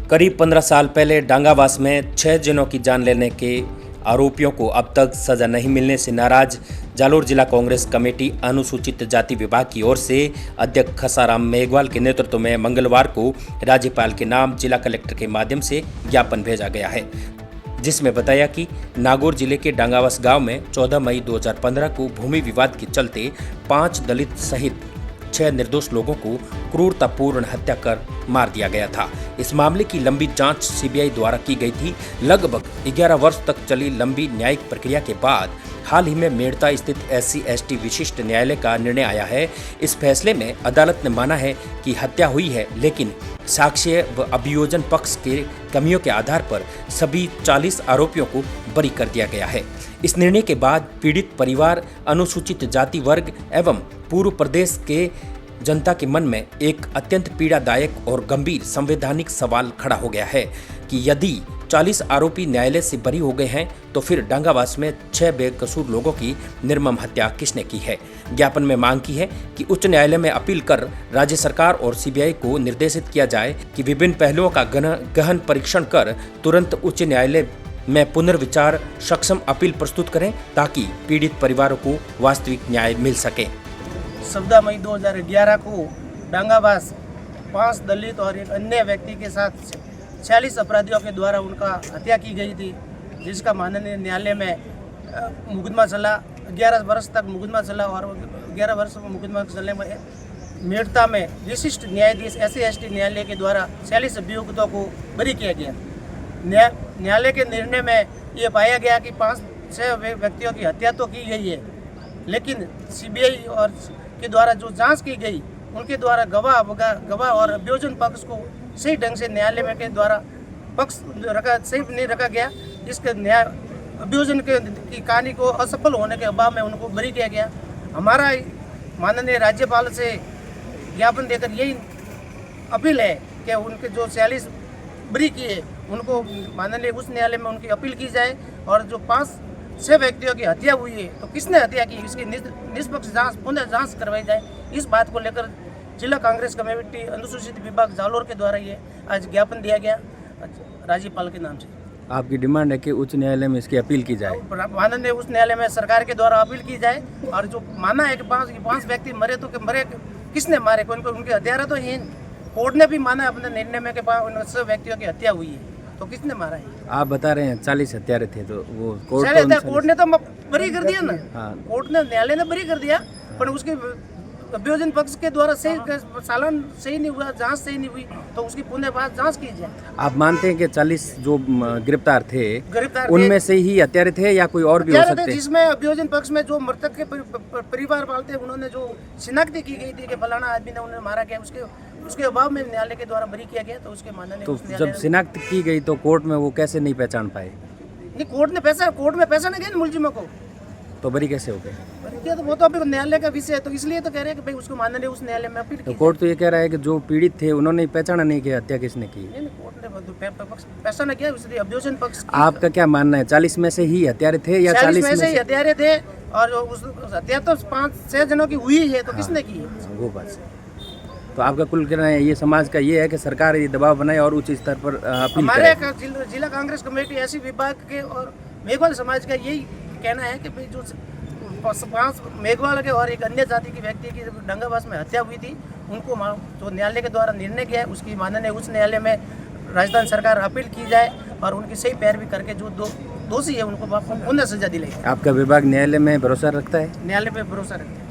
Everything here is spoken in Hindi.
करीब 15 साल पहले डांगावास में 6 जनों की जान लेने के आरोपियों को अब तक सजा नहीं मिलने से नाराज जालोर जिला कांग्रेस कमेटी अनुसूचित जाति विभाग की ओर से अध्यक्ष खसाराम मेघवाल के नेतृत्व में मंगलवार को राज्यपाल के नाम जिला कलेक्टर के माध्यम से ज्ञापन भेजा गया है, जिसमें बताया कि नागौर जिले के डांगावास गांव में 14 मई 2015 को भूमि विवाद के चलते 5 दलित सहित 6 निर्दोष लोगों को क्रूरतापूर्ण हत्या कर मार दिया गया था। इस मामले की लंबी जांच सीबीआई द्वारा की गई थी। लगभग 11 वर्ष तक चली लंबी न्यायिक प्रक्रिया के बाद हाल ही में मेड़ता स्थित SC/ST विशिष्ट न्यायालय का निर्णय आया है। इस फैसले में अदालत ने माना है कि हत्या हुई है, लेकिन साक्ष्य व अभियोजन पक्ष के कमियों के आधार पर सभी 40 आरोपियों को बरी कर दिया गया है। इस निर्णय के बाद पीड़ित परिवार, अनुसूचित जाति वर्ग एवं पूर्व प्रदेश के जनता के मन में एक अत्यंत पीड़ादायक और गंभीर संवैधानिक सवाल खड़ा हो गया है कि यदि 40 आरोपी न्यायालय से बरी हो गए हैं तो फिर डांगावास में 6 बेकसूर लोगों की निर्मम हत्या किसने की है। ज्ञापन में मांग की है कि उच्च न्यायालय में अपील कर राज्य सरकार और सीबीआई को निर्देशित किया जाए कि विभिन्न पहलुओं का गहन परीक्षण कर तुरंत उच्च न्यायालय में पुनर्विचार सक्षम अपील प्रस्तुत करें ताकि पीड़ित परिवारों को वास्तविक न्याय मिल सके। 14 मई 2011 को डांगावास 5 दलित और एक अन्य व्यक्ति के साथ 46 अपराधियों के द्वारा उनका हत्या की गई थी, जिसका माननीय न्यायालय में मुकदमा चला। 11 वर्ष तक मुकदमा चला और 11 वर्ष मुकदमा चलने में मेड़ता में विशिष्ट न्यायाधीश SC/ST न्यायालय के द्वारा 46 अभियुक्तों को बरी किया गया। न्यायालय के निर्णय में ये पाया गया कि 5-6 व्यक्तियों की हत्या तो की गई है, लेकिन सीबीआई और के द्वारा जो जांच की गई उनके द्वारा गवाह और अभियोजन पक्ष को सही ढंग से न्यायालय में के द्वारा पक्ष सही नहीं रखा गया। इसके न्याय अभियोजन की कहानी को असफल होने के अभाव में उनको बरी किया गया। हमारा माननीय राज्यपाल से ज्ञापन देकर यही अपील है कि उनके जो 46 बरी किए उनको माननीय उच्च न्यायालय में उनकी अपील की जाए और जो 5-6 व्यक्तियों की हत्या हुई है तो किसने हत्या की, इसकी निष्पक्ष जांच पुनः जांच करवाई जाए। इस बात को लेकर जिला कांग्रेस कमेटी अनुसूचित विभाग जालोर के द्वारा ये आज ज्ञापन दिया गया राज्यपाल के नाम से। आपकी डिमांड है कि उच्च न्यायालय में इसकी अपील की जाए। माननीय उच्च न्यायालय में सरकार के द्वारा अपील की जाए और जो माना है कि 5 व्यक्ति मरे तो मरे किसने मारे, उनके हत्यारा तो ये कोर्ट ने भी माना है अपने निर्णय में कि 5 व्यक्तियों की हत्या हुई है, तो किसने मारा है। आप बता रहे हैं 40 हत्यारे थे, तो वो कोर्ट ने तो बरी कर दिया ना। हाँ। कोर्ट ने न्यायालय ने बरी कर दिया, पर उसके अभियोजन पक्ष के द्वारा सही चालान सही नहीं हुआ, जांच सही नहीं हुई, तो उसकी पुनः बाद जांच की जाए। आप मानते हैं कि 40 जो गिरफ्तार थे उनमें से ही हत्यारे थे या कोई और भी हो सकते हैं? जिसमें अभियोजन पक्ष में जो मृतक के परिवार वाले थे उन्होंने जो शिनाख्ती की गई थी कि फलाना आदमी ने उन्हें मारा गया, उसके अभाव में न्यायालय के द्वारा बरी किया गया। तो उसके माननीय तो जब शिनाख्त की गई तो कोर्ट में वो कैसे नहीं पहचान पाए? नहीं, कोर्ट में पहचाना गया मुलजिमों को, तो बरी कैसे हो गए? तो वो तो अभी न्यायालय का विषय है, तो इसलिए तो कह रहे हैं कि भाई उसको माननीय उस न्यायालय में अपील की। तो कोर्ट तो ये कह रहा है कि जो पीड़ित थे उन्होंने पहचाना नहीं कि हत्या किसने की। नहीं, कोर्ट ने पहचाना किया, इसलिए अभियोजन पक्ष। आपका क्या मानना है, 40 में से ही हत्यारे थे या 40 में से ही हत्यारे थे? और उस हत्या तो 5-6 जनों की हुई है, तो किसने की है? वो बात है। तो आपका कुल कहना है ये समाज का ये है कि सरकार ये दबाव बनाए और उच्च स्तर पर अपील करे। हमारे जिला कांग्रेस कमेटी ऐसी विभाग के और मेघवाल समाज का यही कहना है कि भाई जो 5 मेघवाल के और एक अन्य जाति की व्यक्ति की डांगावास में हत्या हुई थी, उनको जो न्यायालय के द्वारा निर्णय किया है उसकी माननीय उच्च न्यायालय में राजस्थान सरकार अपील की जाए और उनकी सही पैरवी करके जो दोषी है उनको पुनः सजा दिलाई। आपका विभाग न्यायालय में भरोसा रखता है? न्यायालय पे भरोसा रखता है।